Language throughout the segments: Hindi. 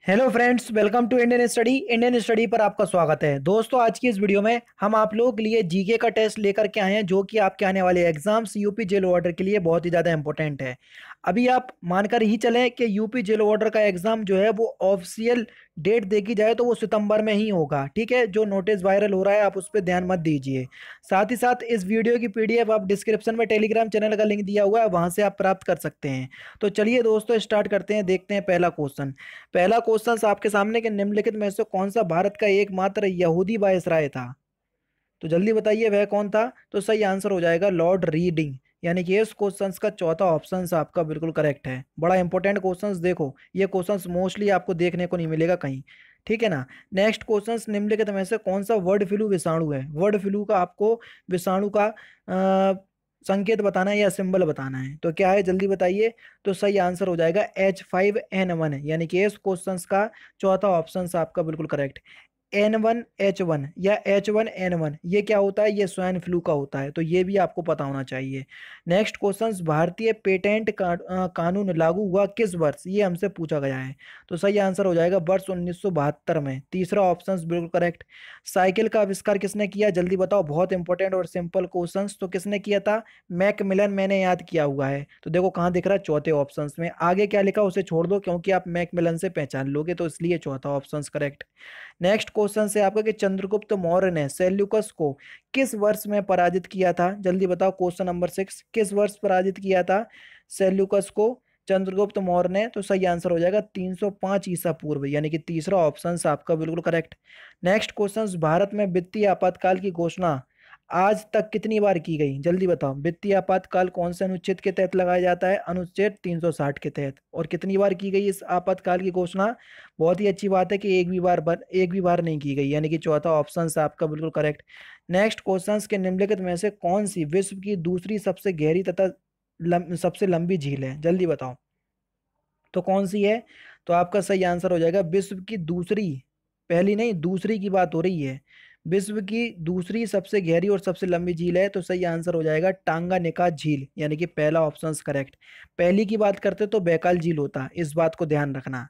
Hello friends, welcome to Indian study पर आपका स्वागत है। दोस्तों, आज की इस वीडियो में हम आप लोगों के लिए जीके का टेस्ट लेकर के आए हैं, जो कि आपके आने वाले एग्जाम्स यूपी जेल वार्डर के लिए बहुत ही ज़्यादा इंपॉर्टेंट है। अभी आप मानकर ही चलें कि यूपी जेल वार्डर का एग्ज़ाम जो है वो ऑफिशियल डेट देखी जाए तो वो सितंबर में ही होगा। ठीक है, जो नोटिस वायरल हो रहा है आप उस पर ध्यान मत दीजिए। साथ ही साथ इस वीडियो की पीडीएफ आप डिस्क्रिप्शन में टेलीग्राम चैनल का लिंक दिया हुआ है, वहाँ से आप प्राप्त कर सकते हैं। तो चलिए दोस्तों, स्टार्ट करते हैं। देखते हैं पहला क्वेश्चन आपके सामने के निम्नलिखित में से कौन सा भारत का एकमात्र यहूदी वायसराय था। तो जल्दी बताइए वह कौन था। तो सही आंसर हो जाएगा लॉर्ड रीडिंग। यानी कि इस क्वेश्चंस का चौथा ऑप्शन आपका बिल्कुल करेक्ट है। बड़ा इंपॉर्टेंट क्वेश्चंस, देखो ये क्वेश्चंस मोस्टली आपको देखने को नहीं मिलेगा कहीं। ठीक है ना। नेक्स्ट क्वेश्चंस, निम्नलिखित में से कौन सा वर्ड फ्लू विषाणु है। वर्ड फ्लू का आपको विषाणु का संकेत बताना है या सिंबल बताना है। तो क्या है जल्दी बताइए। तो सही आंसर हो जाएगा H5N1 यानी कि इस क्वेश्चंस का चौथा ऑप्शन आपका बिल्कुल करेक्ट। N1H1 या H1N1 ये क्या होता है, ये स्वाइन फ्लू का होता है, तो ये भी आपको पता होना चाहिए। नेक्स्ट क्वेश्चंस, भारतीय पेटेंट कानून लागू हुआ किस वर्ष, ये हमसे पूछा गया है। तो सही आंसर हो जाएगा वर्ष 1972 में। तीसरा ऑप्शन बिल्कुल करेक्ट। साइकिल का आविष्कार किसने किया, जल्दी बताओ। बहुत इंपॉर्टेंट और सिंपल क्वेश्चंस। तो किसने किया था, मैकमिलन। मैंने याद किया हुआ है। तो देखो कहाँ दिख रहा है, चौथे ऑप्शन में। आगे क्या लिखा उसे छोड़ दो, क्योंकि आप मैकमिलन से पहचान लोगे, तो इसलिए चौथा ऑप्शन करेक्ट। नेक्स्ट क्वेश्चन से आपका कि चंद्रगुप्त मौर्य ने सेल्यूकस को किस वर्ष में पराजित किया था, जल्दी बताओ। क्वेश्चन नंबर 6, किस वर्ष पराजित किया था सेल्यूकस को चंद्रगुप्त मौर्य ने। तो सही आंसर हो जाएगा 305 ईसा पूर्व, यानी कि तीसरा ऑप्शन आपका बिल्कुल करेक्ट। नेक्स्ट क्वेश्चन, भारत में वित्तीय आपातकाल की घोषणा आज तक कितनी बार की गई, जल्दी बताओ। वित्तीय आपातकाल कौन से अनुच्छेद के तहत लगाया जाता है, अनुच्छेद 360 के तहत। और कितनी बार की गई इस आपातकाल की घोषणा। बहुत ही अच्छी बात है कि एक भी बार नहीं की गई, यानी कि चौथा ऑप्शन आपका बिल्कुल करेक्ट। नेक्स्ट क्वेश्चन के निम्नलिखित में से कौन सी विश्व की दूसरी सबसे गहरी तथा सबसे लंबी झील है, जल्दी बताओ। तो कौन सी है। तो आपका सही आंसर हो जाएगा विश्व की दूसरी, पहली नहीं दूसरी की बात हो रही है। विश्व की दूसरी सबसे गहरी और सबसे लंबी झील है, तो सही आंसर हो जाएगा टांगानिका झील, यानी कि पहला ऑप्शन करेक्ट। पहली की बात करते तो बैकाल झील होता, इस बात को ध्यान रखना।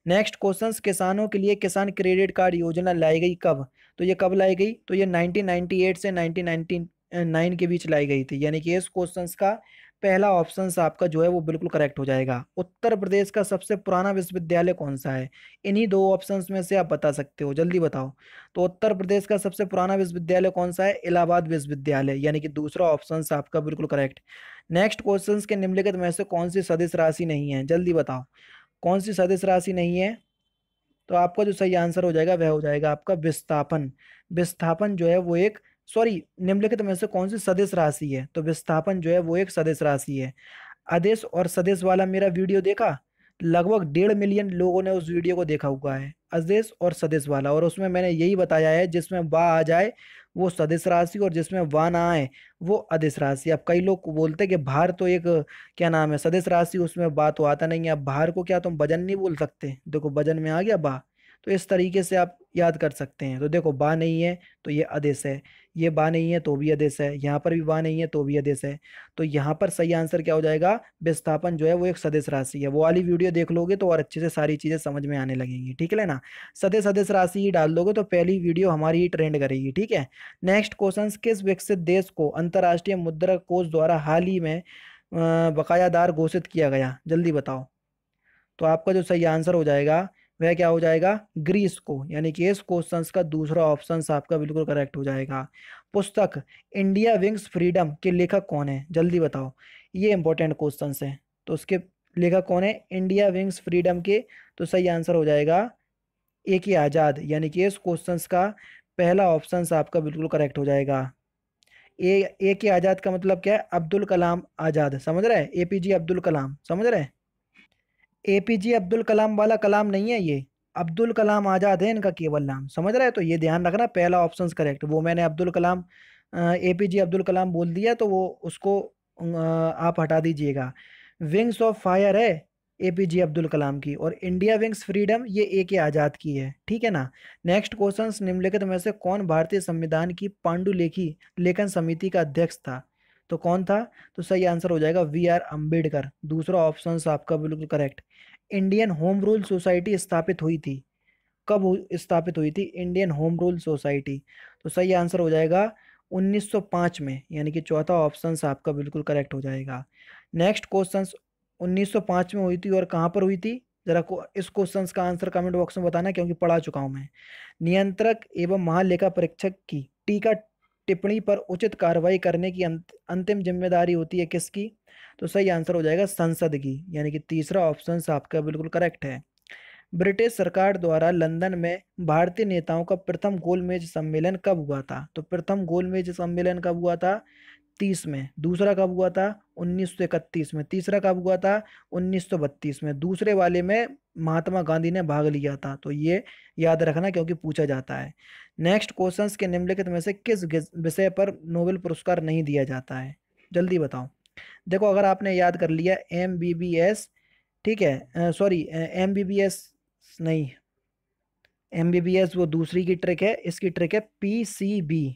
नेक्स्ट क्वेश्चन, किसानों के लिए किसान क्रेडिट कार्ड योजना लाई गई कब। तो ये कब लाई गई, तो ये 1998 से 1999 के बीच लाई गई थी, यानी कि इस क्वेश्चन का पहला ऑप्शन आपका जो है वो बिल्कुल करेक्ट हो जाएगा। उत्तर प्रदेश का सबसे पुराना विश्वविद्यालय कौन सा है, इन्हीं दो ऑप्शंस में से आप बता सकते हो, जल्दी बताओ। तो उत्तर प्रदेश का सबसे पुराना विश्वविद्यालय कौन सा है, इलाहाबाद विश्वविद्यालय, यानी कि दूसरा ऑप्शन आपका बिल्कुल करेक्ट। नेक्स्ट क्वेश्चन के निम्नलिखित में से कौन सी सदिश राशि नहीं है, जल्दी बताओ। कौन सी सदिश राशि नहीं है। तो आपका जो सही आंसर हो जाएगा वह हो जाएगा आपका विस्थापन। विस्थापन जो है वो एक, सॉरी, निम्नलिखित में से कौन सी सदिश राशि है। तो विस्थापन जो है वो एक सदिश राशि है। आदेश और सदिश वाला मेरा वीडियो देखा, लगभग 1.5 मिलियन लोगों ने उस वीडियो को देखा हुआ है, आदेश और सदिश वाला। और उसमें मैंने यही बताया है, जिसमें वा आ जाए वो सदिश राशि, और जिसमें वा ना आए वो अदिश राशि। अब कई लोग बोलते हैं कि भार तो एक, क्या नाम है, सदिश राशि, उसमें बा तो आता नहीं है। अब भार को क्या तुम वजन नहीं बोल सकते, देखो वजन में आ गया बा। तो इस तरीके से आप याद कर सकते हैं। तो देखो बा नहीं है तो ये आदेश है, ये बा नहीं है तो भी आदेश है, यहाँ पर भी बा नहीं है तो भी आदेश है। तो यहाँ पर सही आंसर क्या हो जाएगा, विस्थापन जो है वो एक सदिश राशि है। वो वाली वीडियो देख लोगे तो और अच्छे से सारी चीजें समझ में आने लगेंगी। ठीक है ना। सदिश सदिश राशि ही डाल दोगे तो पहली वीडियो हमारी ही ट्रेंड करेगी। ठीक है। नेक्स्ट क्वेश्चन, किस विकसित देश को अंतर्राष्ट्रीय मुद्रा कोष द्वारा हाल ही में बकायादार घोषित किया गया, जल्दी बताओ। तो आपका जो सही आंसर हो जाएगा वह क्या हो जाएगा, ग्रीस को, यानी कि इस क्वेश्चन का दूसरा ऑप्शन आपका बिल्कुल करेक्ट हो जाएगा। पुस्तक इंडिया विंग्स फ्रीडम के लेखक कौन है, जल्दी बताओ। ये इंपॉर्टेंट क्वेश्चन है। तो उसके लेखक कौन है, इंडिया विंग्स फ्रीडम के। तो सही आंसर हो जाएगा ए के आजाद, यानी कि इस क्वेश्चन का पहला ऑप्शन आपका बिल्कुल करेक्ट हो जाएगा। ए के आजाद का मतलब क्या है, अब्दुल कलाम आजाद, समझ रहे हैं, एपीजे अब्दुल कलाम, समझ रहे हैं। एपीजे अब्दुल कलाम वाला कलाम नहीं है ये, अब्दुल कलाम आजाद है इनका केवल नाम, समझ रहे हैं। तो ये ध्यान रखना, पहला ऑप्शन करेक्ट। वो मैंने अब्दुल कलाम, एपीजे अब्दुल कलाम बोल दिया, तो वो उसको आप हटा दीजिएगा। विंग्स ऑफ फायर है एपीजे अब्दुल कलाम की, और इंडिया विंग्स फ्रीडम ये ए के आजाद की है। ठीक है ना। नेक्स्ट क्वेश्चन, निम्नलिखित में से कौन भारतीय संविधान की पांडुलिखि लेखन समिति का अध्यक्ष था। तो कौन था। तो सही आंसर हो जाएगा वी आर अम्बेडकर, दूसरा ऑप्शन आपका बिल्कुल correct. Indian home rule society स्थापित हुई थी? कब स्थापित हुई थी इंडियन होम रूल सोसाइटी? तो सही आंसर हो जाएगा 1905 में, यानी कि चौथा ऑप्शन आपका बिल्कुल करेक्ट हो जाएगा। नेक्स्ट क्वेश्चन, 1905 में हुई थी और कहाँ पर हुई थी? जरा इस क्वेश्चन का आंसर कमेंट बॉक्स में बताना, क्योंकि पढ़ा चुका हूँ मैं। नियंत्रक एवं महालेखा परीक्षक की टीका टिप्पणी पर उचित कार्रवाई करने की अंतिम जिम्मेदारी होती है किसकी? तो सही आंसर हो जाएगा संसद की, यानी कि तीसरा ऑप्शन आपका बिल्कुल करेक्ट है। ब्रिटिश सरकार द्वारा लंदन में भारतीय नेताओं का प्रथम गोलमेज सम्मेलन कब हुआ था? तो प्रथम गोलमेज सम्मेलन कब हुआ था? 30 में। दूसरा कब हुआ था? 1931 में। तीसरा कब हुआ था? 1932 में। दूसरे वाले में महात्मा गांधी ने भाग लिया था, तो ये याद रखना क्योंकि पूछा जाता है। नेक्स्ट क्वेश्चंस के निम्नलिखित में से किस विषय पर नोबेल पुरस्कार नहीं दिया जाता है? जल्दी बताओ। देखो, अगर आपने याद कर लिया MBBS, ठीक है, सॉरी MBBS नहीं, MBBS वो दूसरी की ट्रिक है, इसकी ट्रिक है PCB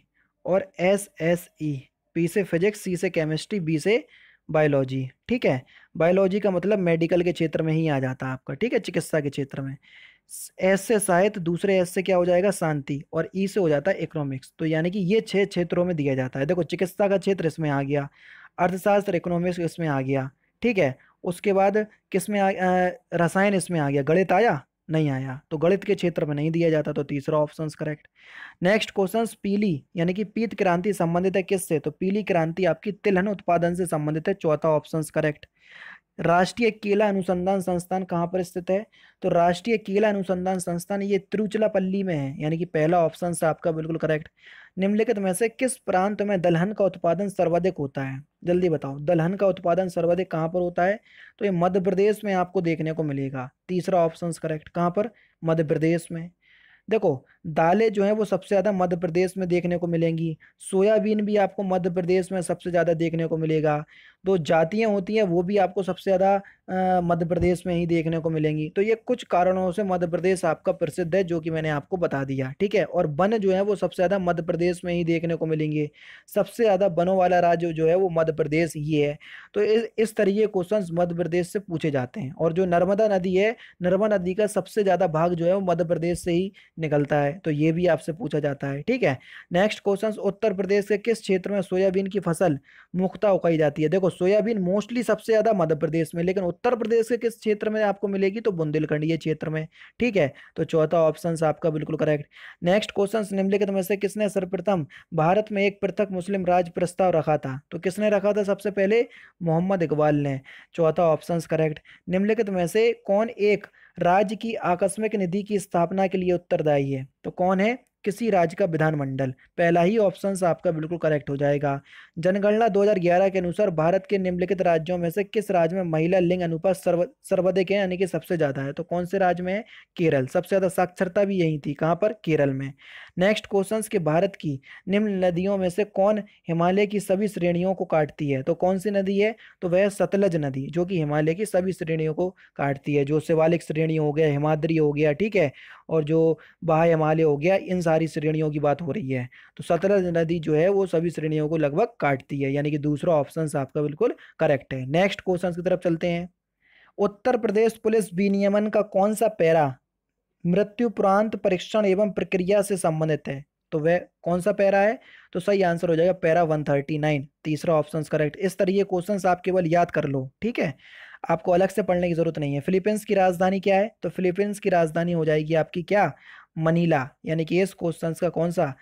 और SSE। P से फिजिक्स, C से केमिस्ट्री, B से बायोलॉजी। ठीक है, बायोलॉजी का मतलब मेडिकल के क्षेत्र में ही आ जाता है आपका, ठीक है, चिकित्सा के क्षेत्र में। S से साहित्य, दूसरे S से क्या हो जाएगा? शांति, और E से हो जाता है इकोनॉमिक्स। तो यानी कि ये 6 क्षेत्रों में दिया जाता है। देखो, चिकित्सा का क्षेत्र इसमें आ गया, अर्थशास्त्र इकोनॉमिक्स इसमें आ गया, ठीक है। उसके बाद किस में रसायन इसमें आ गया। गणित आया? नहीं आया, तो गणित के क्षेत्र में नहीं दिया जाता, तो तीसरा ऑप्शन करेक्ट। नेक्स्ट क्वेश्चन, पीली यानी कि पीत क्रांति संबंधित है किससे? तो पीली क्रांति आपकी तिलहन उत्पादन से संबंधित है, चौथा ऑप्शन करेक्ट। राष्ट्रीय केला अनुसंधान संस्थान कहाँ पर स्थित है? तो राष्ट्रीय केला अनुसंधान संस्थान ये तिरुचिरापल्ली में है, यानी कि पहला ऑप्शन से आपका बिल्कुल करेक्ट। निम्नलिखित में से किस प्रांत में दलहन का उत्पादन सर्वाधिक होता है? जल्दी बताओ, दलहन का उत्पादन सर्वाधिक कहाँ पर होता है? तो ये मध्य प्रदेश में आपको देखने को मिलेगा, तीसरा ऑप्शन करेक्ट। कहाँ पर? मध्य प्रदेश में। देखो, दालें जो है वो सबसे ज़्यादा मध्य प्रदेश में देखने को मिलेंगी। सोयाबीन भी आपको मध्य प्रदेश में सबसे ज़्यादा देखने को मिलेगा। दो जातियाँ होती हैं वो भी आपको सबसे ज़्यादा मध्य प्रदेश में ही देखने को मिलेंगी। तो ये कुछ कारणों से मध्य प्रदेश आपका प्रसिद्ध है, जो कि मैंने आपको बता दिया, ठीक है। और वन जो है वो सबसे ज़्यादा मध्य प्रदेश में ही देखने को मिलेंगे। सबसे ज़्यादा वनों वाला राज्य जो है वो मध्य प्रदेश ही है। तो इस तरीके क्वेश्चन मध्य प्रदेश से पूछे जाते हैं। और जो नर्मदा नदी है, नर्मदा नदी का सबसे ज़्यादा भाग जो है वो मध्य प्रदेश से ही निकलता है, तो ये भी आपसे पूछा जाता है, ठीक है। नेक्स्ट क्वेश्चन, उत्तर प्रदेश के किस क्षेत्र में सोयाबीन की फसल मुख्यतः उगाई जाती है? देखो, सोयाबीन मोस्टली सबसे ज्यादा मध्य प्रदेश में, लेकिन उत्तर प्रदेश के किस क्षेत्र में आपको मिलेगी? तो बुंदेलखंड ये क्षेत्र में, ठीक है। तो चौथा ऑप्शन आपका बिल्कुल करेक्ट। नेक्स्ट क्वेश्चन, निम्नलिखित में से किसने सर्वप्रथम भारत में एक पृथक मुस्लिम राज्य प्रस्ताव रखा था? तो किसने रखा था सबसे पहले? मोहम्मद इकबाल ने, चौथा ऑप्शन करेक्ट। निम्नलिखित में से कौन एक राज्य की आकस्मिक निधि की स्थापना के लिए उत्तरदायी है? तो कौन है? किसी राज्य का विधानमंडल, पहला ही ऑप्शन आपका बिल्कुल करेक्ट हो जाएगा। जनगणना 2011 के अनुसार भारत के निम्नलिखित राज्यों में से किस राज्य में महिला लिंग अनुपात सर्वाधिक है, यानी कि सबसे ज्यादा है? तो कौन से राज्य में है? केरल। सबसे ज्यादा साक्षरता भी यही थी, कहाँ पर? केरल में। नेक्स्ट क्वेश्चन के भारत की निम्न नदियों में से कौन हिमालय की सभी श्रेणियों को काटती है? तो कौन सी नदी है? तो वह सतलज नदी, जो कि हिमालय की सभी श्रेणियों को काटती है। जो शिवालिक श्रेणी हो गया, हिमाद्री हो गया, ठीक है, और जो बाह्य हिमालय हो गया, इन सारी श्रेणियों की बात हो रही है। तो सतलज नदी जो है वो सभी श्रेणियों को लगभग काटती है, यानी कि दूसरा ऑप्शन आपका बिल्कुल करेक्ट है। नेक्स्ट क्वेश्चन की तरफ चलते हैं। उत्तर प्रदेश पुलिस विनियमन का कौन सा पैरा मृत्युपरांत परीक्षण एवं प्रक्रिया से संबंधित है? तो वह कौन सा पैरा है? तो सही आंसर हो जाएगा पैरा 139, तीसरा ऑप्शन करेक्ट। इस तरह के क्वेश्चंस आप केवल याद कर लो, ठीक है, आपको अलग से पढ़ने की जरूरत नहीं है। फिलीपींस की राजधानी क्या है? तो फिलीपींस की राजधानी हो जाएगी आपकी क्या? मनीला, यानी कि इस क्वेश्चन का कौन सा?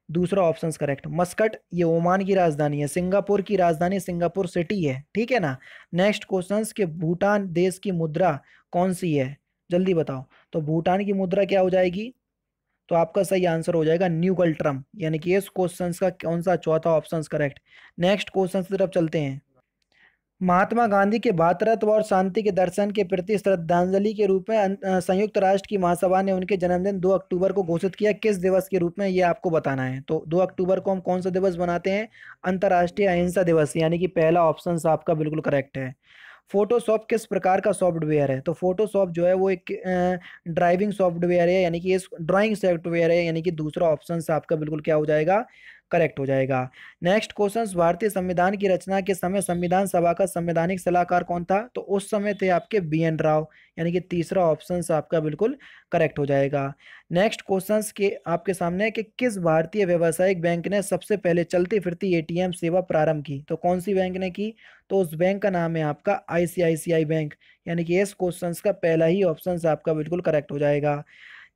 दूसरा ऑप्शन करेक्ट। मस्कट ये ओमान की राजधानी है। सिंगापुर की राजधानी सिंगापुर सिटी है, ठीक है ना। नेक्स्ट क्वेश्चन के भूटान देश की मुद्रा कौन सी है? जल्दी बताओ। तो भूटान की मुद्रा क्या हो जाएगी? तो आपका सही आंसर हो जाएगा न्यू कल्ट्रम, यानी कि इस क्वेश्चन का कौन सा? चौथा ऑप्शन करेक्ट। नेक्स्ट क्वेश्चन की तरफ चलते हैं। महात्मा गांधी के भ्रातृत्व और शांति के दर्शन के प्रति श्रद्धांजलि के रूप में संयुक्त राष्ट्र की महासभा ने उनके जन्मदिन 2 अक्टूबर को घोषित किया, किस दिवस के रूप में? ये आपको बताना है। तो 2 अक्टूबर को हम कौन सा दिवस मनाते हैं? अंतर्राष्ट्रीय अहिंसा दिवस, यानी कि पहला ऑप्शन आपका बिल्कुल करेक्ट है। फोटोशॉप किस प्रकार का सॉफ्टवेयर है? तो फोटोशॉप जो है वो एक ड्राइविंग सॉफ्टवेयर है, यानी कि इस ड्राइंग सॉफ्टवेयर है, यानी कि दूसरा ऑप्शन आपका बिल्कुल क्या हो जाएगा? करेक्ट हो जाएगा। नेक्स्ट क्वेश्चन, भारतीय संविधान की रचना के समय संविधान सभा का संवैधानिक सलाहकार कौन था? तो उस समय थे आपके BN राव, यानी कि तीसरा ऑप्शन आपका बिल्कुल करेक्ट हो जाएगा। नेक्स्ट क्वेश्चन के आपके सामने है कि किस भारतीय व्यावसायिक बैंक ने सबसे पहले चलती फिरती ATM सेवा प्रारंभ की? तो कौन सी बैंक ने की? तो उस बैंक का नाम है आपका ICICI बैंक, यानी कि इस क्वेश्चन का पहला ही ऑप्शन आपका बिल्कुल करेक्ट हो जाएगा।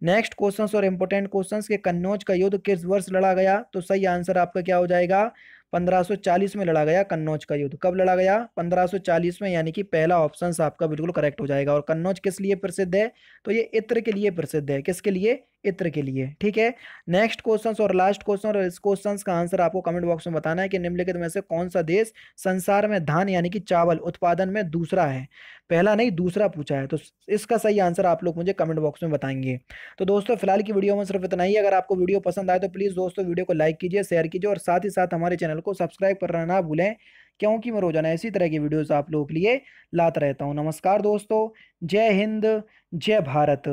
नेक्स्ट क्वेश्चंस और इंपोर्टेंट क्वेश्चंस के कन्नौज का युद्ध किस वर्ष लड़ा गया? तो सही आंसर आपका क्या हो जाएगा? 1540 में लड़ा गया कन्नौज का युद्ध। कब लड़ा गया? 1540 में, यानी कि पहला ऑप्शन आपका बिल्कुल करेक्ट हो जाएगा। और कन्नौज किस लिए प्रसिद्ध है? तो ये इत्र के लिए प्रसिद्ध है। किसके लिए? इत्र के लिए। ठीक है। नेक्स्ट क्वेश्चन और लास्ट क्वेश्चन, और इस क्वेश्चन का आंसर आपको कमेंट बॉक्स में बताना है कि निम्नलिखित में से कौन सा देश संसार में धान यानी कि चावल उत्पादन में दूसरा है? पहला नहीं, दूसरा पूछा है। तो इसका सही आंसर आप लोग मुझे कमेंट बॉक्स में बताएंगे। तो दोस्तों फिलहाल की वीडियो में सिर्फ इतना ही। अगर आपको वीडियो पसंद आए तो प्लीज़ दोस्तों वीडियो को लाइक कीजिए, शेयर कीजिए और साथ ही साथ हमारे चैनल को सब्सक्राइब करना ना भूलें, क्योंकि मैं रोजाना इसी तरह की वीडियोस आप लोगों के लिए लाता रहता हूँ। नमस्कार दोस्तों, जय हिंद, जय भारत।